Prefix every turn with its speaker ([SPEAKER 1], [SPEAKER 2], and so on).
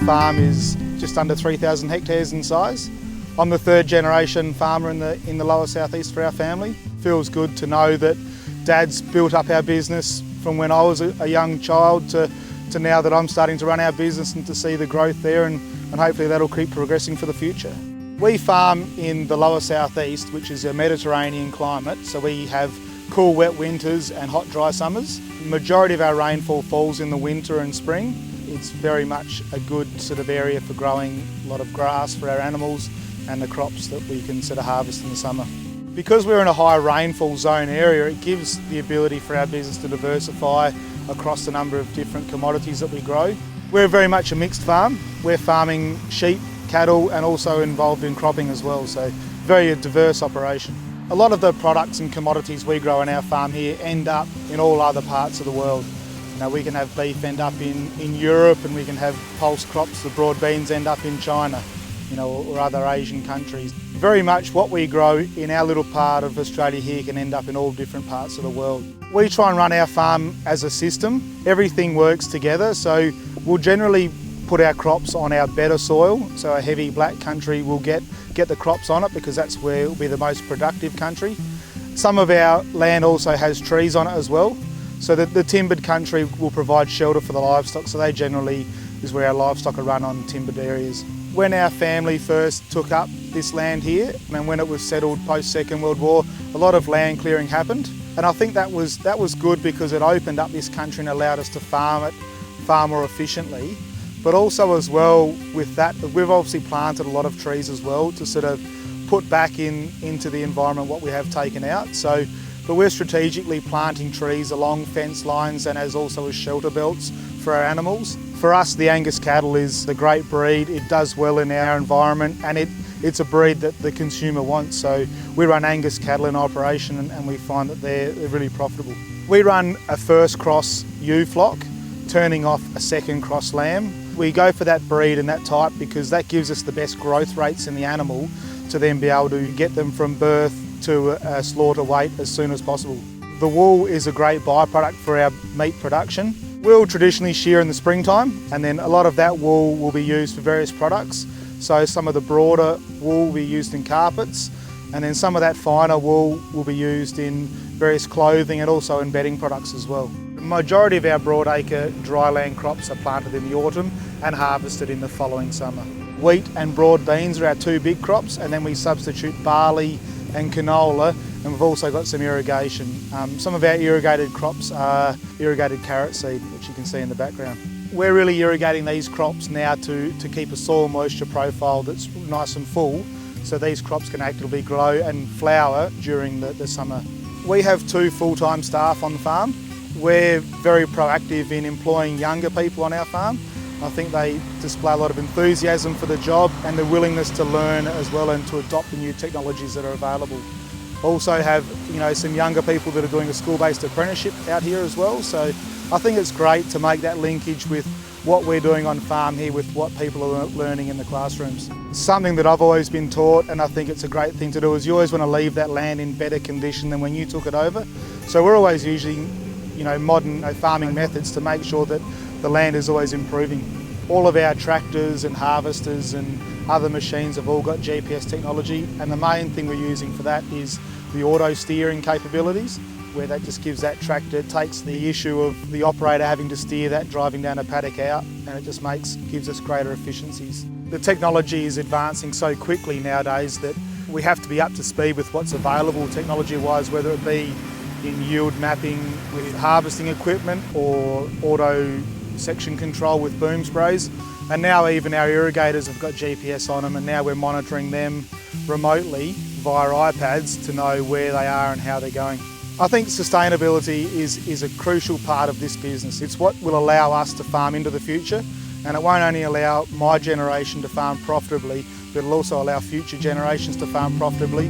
[SPEAKER 1] farm is just under 3,000 hectares in size. I'm the third generation farmer in the lower southeast for our family. Feels good to know that Dad's built up our business from when I was a young child to now that I'm starting to run our business, and to see the growth there, and hopefully that'll keep progressing for the future. We farm in the lower southeast, which is a Mediterranean climate, so we have cool wet winters and hot dry summers. The majority of our rainfall falls in the winter and spring. It's very much a good sort of area for growing a lot of grass for our animals and the crops that we can sort of harvest in the summer. Because we're in a high rainfall zone area, it gives the ability for our business to diversify across the number of different commodities that we grow. We're very much a mixed farm. We're farming sheep, cattle, and also involved in cropping as well, so very diverse operation. A lot of the products and commodities we grow on our farm here end up in all other parts of the world. Now, we can have beef end up in Europe, and we can have pulse crops, the broad beans, end up in China, or other Asian countries. Very much what we grow in our little part of Australia here can end up in all different parts of the world. We try and run our farm as a system. Everything works together, so we'll generally put our crops on our better soil. So a heavy black country will get the crops on it because that's where it'll be the most productive country. Some of our land also has trees on it as well, so that the timbered country will provide shelter for the livestock, so they generally is where our livestock are run on timbered areas. When our family first took up this land here, and when it was settled post-Second World War, a lot of land clearing happened. And I think that was good because it opened up this country and allowed us to farm it far more efficiently. But also as well with that, we've obviously planted a lot of trees as well to sort of put back into the environment what we have taken out. But we're strategically planting trees along fence lines and as also as shelter belts for our animals. For us, the Angus cattle is a great breed. It does well in our environment, and it's a breed that the consumer wants. So we run Angus cattle in operation, and we find that they're really profitable. We run a first cross ewe flock, turning off a second cross lamb. We go for that breed and that type because that gives us the best growth rates in the animal to then be able to get them from birth to a slaughter weight as soon as possible. The wool is a great byproduct for our meat production. We'll traditionally shear in the springtime, and then a lot of that wool will be used for various products. So some of the broader wool will be used in carpets, and then some of that finer wool will be used in various clothing and also in bedding products as well. The majority of our broadacre dryland crops are planted in the autumn and harvested in the following summer. Wheat and broad beans are our two big crops, and then we substitute barley and canola, and we've also got some irrigation. Some of our irrigated crops are irrigated carrot seed, which you can see in the background. We're really irrigating these crops now to keep a soil moisture profile that's nice and full, so these crops can actively grow and flower during the summer. We have 2 full-time staff on the farm. We're very proactive in employing younger people on our farm. I think they display a lot of enthusiasm for the job and the willingness to learn as well and to adopt the new technologies that are available. Also have some younger people that are doing a school-based apprenticeship out here as well. So I think it's great to make that linkage with what we're doing on farm here with what people are learning in the classrooms. Something that I've always been taught, and I think it's a great thing to do, is you always want to leave that land in better condition than when you took it over. So we're always using modern farming methods to make sure that the land is always improving. All of our tractors and harvesters and other machines have all got GPS technology, and the main thing we're using for that is the auto steering capabilities, where that just gives that tractor, it takes the issue of the operator having to steer that driving down a paddock out, and it just gives us greater efficiencies. The technology is advancing so quickly nowadays that we have to be up to speed with what's available technology-wise, whether it be in yield mapping with harvesting equipment or auto section control with boom sprays. And now even our irrigators have got GPS on them, and now we're monitoring them remotely via iPads to know where they are and how they're going. I think sustainability is a crucial part of this business. It's what will allow us to farm into the future, and it won't only allow my generation to farm profitably, but it'll also allow future generations to farm profitably.